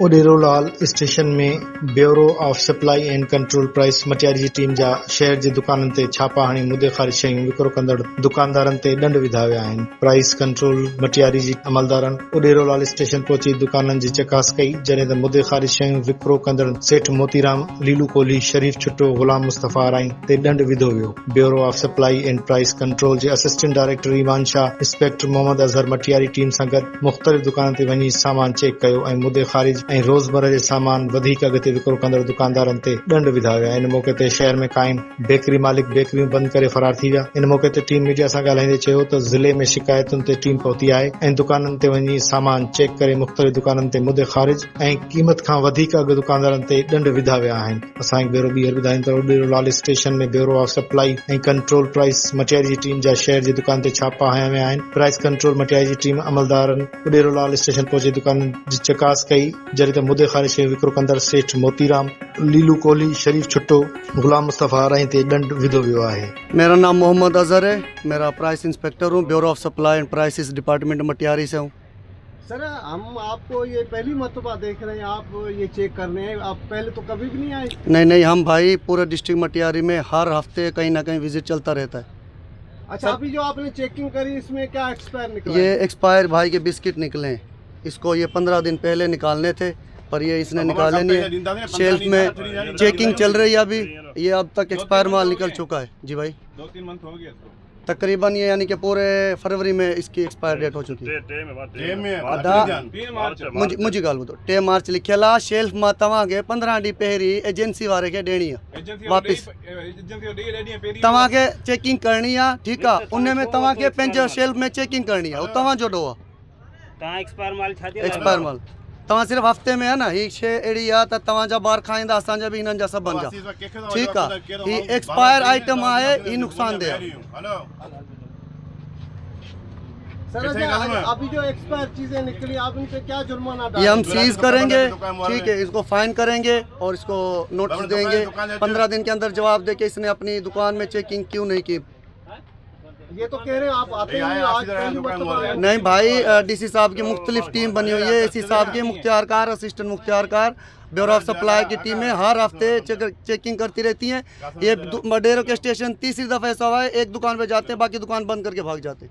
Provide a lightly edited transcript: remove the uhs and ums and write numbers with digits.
Uderolal station में bureau of supply and control price Matiari जी team जा शहर जे दुकाननि ते छापा हणी मुदे ख़ारिज शयूं विकिरो कंदड़ दुकानदारनि ते ॾंड विधा विया आहिनि। प्राइस कंट्रोल मटियारी जी अमलदारनि उडेरोलाल स्टेशन पहुची दुकाननि जी चकास कई, जॾहिं त मुदे ख़ारिज शयूं विकिरो कंदड़ सेठ मोतीराम, लीलू कोहली, शरीफ छुट्टो, गुलाम मुस्तफ़ा राई ते ॾंड विधो वियो। Bureau of supply and price control जे assistant director Iman Shah, inspector Mohammad Azhar Matiari team सां गॾु मुख़्तलिफ़ दुकाननि ते वञी सामान चेक कयो ऐं मुदे ख़ारिज ऐं रोज़मर्रा जे सामान वधीक अॻिते विकिरो कंदड़ दुकानदारनि ते ॾंड विधा विया। इन मौके ते शहर में क़ाइम बेकरी मालिक बेकरियूं बंदि करे फरार थी विया। इन मौके ते टीम मीडिया सां ॻाल्हाईंदे चयो त ज़िले में शिकायतुनि ते टीम पहुती आहे ऐं दुकाननि ते वञी सामान चेक करे मुख़्तलिफ़ दुकाननि ते मुदे ख़ारिज ऐं क़ीमत खां वधीक अघु दुकानदारनि ते ॾंड विधा विया आहिनि। असांखे ब्यूरो ॿीहर ॿुधाइनि त उडेरोलाल स्टेशन में ब्यूरो ऑफ सप्लाई ऐं कंट्रोल प्राइस मटियारी जी टीम जा शहर जी दुकान ते छापा हया विया आहिनि। प्राइस कंट्रोल मटियारी जी टीम अमलदारनि उडेरोलाल स्टेशन पहुची दुकाननि जी चकास कई, जॾहिं त मुदे ख़ारिज शयूं विकिरो कंदड़ सेठ मोतीराम, लीलू कोहली, शरीफ छुट्टो, गुलाम मुस्तफ़ा राई ते ॾंड विधो वियो आहे। मेरा नाम मोहम्मद अज़हर है, मेरा प्राइस इंस्पेक्टर हूँ, bureau of supply and prices department Matiari से हूँ। सर, हम आपको ये पहली मरतबा देख रहे हैं, आप ये चेक कर रहे हैं, आप पहले तो कभी भी नहीं आए? नहीं, हम भाई पूरे डिस्ट्रिक्ट मटियारी में हर हफ्ते कहीं ना कहीं विजिट चलता रहता है। अच्छा, अभी जो आपने चेकिंग करी इसमें क्या एक्सपायर निकला? ये एक्सपायर भाई के बिस्किट निकले हैं। इसको ये 15 दिन पहले निकालने थे पर ये इसने निकाले नहीं। शेल्फ में चेकिंग चल रही है अभी, ये अब तक एक्सपायर माल निकल चुका है। जी भाई, 2-3 मंथ हो गया इसको तकरीबन ये यानी कि पूरे फरवरी में इसकी एक्सपायर डेट हो चुकी है। मुझे गाल ॿुधो, 3 मार्च लिखियल आहे। शेल्फ मां तव्हांखे 15 ॾींहं पहिरीं एजेंसी वारे खे ॾियणी आहे वापसि। तव्हांखे चेकिंग करणी आहे, ठीकु आहे, उन में तव्हांखे पंहिंजो शेल्फ में चेकिंग करणी आहे, उहो तव्हांजो ॾोह आहे। एक्सपायर माल तव्हां सिर्फ़ु हफ़्ते में है न, ही शइ अहिड़ी आहे त तव्हांजा ॿार खाईंदा, असांजा बि हिननि जा सभनि जा, ठीकु आहे। ही एक्सपायर आइटम आहे, ही नुक़सानदेह आहे। सर, अभी जो एक्सपायर चीजें निकली आप इन पे क्या जुर्माना ये हम सीज करेंगे, ठीक है, इसको फाइन करेंगे और इसको नोटिस देंगे। 15 दिन के अंदर जवाब दे के इसने अपनी दुकान में चेकिंग क्यों नहीं की। ये तो कह रहे हैं आप आते हैं आज पहली मरतबा। नहीं भाई, डीसी साहब की मुख्तलिफ टीम बनी हुई है, एसी साहब की मुख्तियारकार, असिस्टेंट मुख्तियारकार, ब्यूरो ऑफ सप्लाई की टीमें हर हफ्ते चेकिंग करती रहती हैं। ये मडेरो के स्टेशन तीसरी दफ़ा ऐसा हुआ है, एक दुकान पे जाते हैं, बाकी दुकान बंद करके भाग जाते हैं।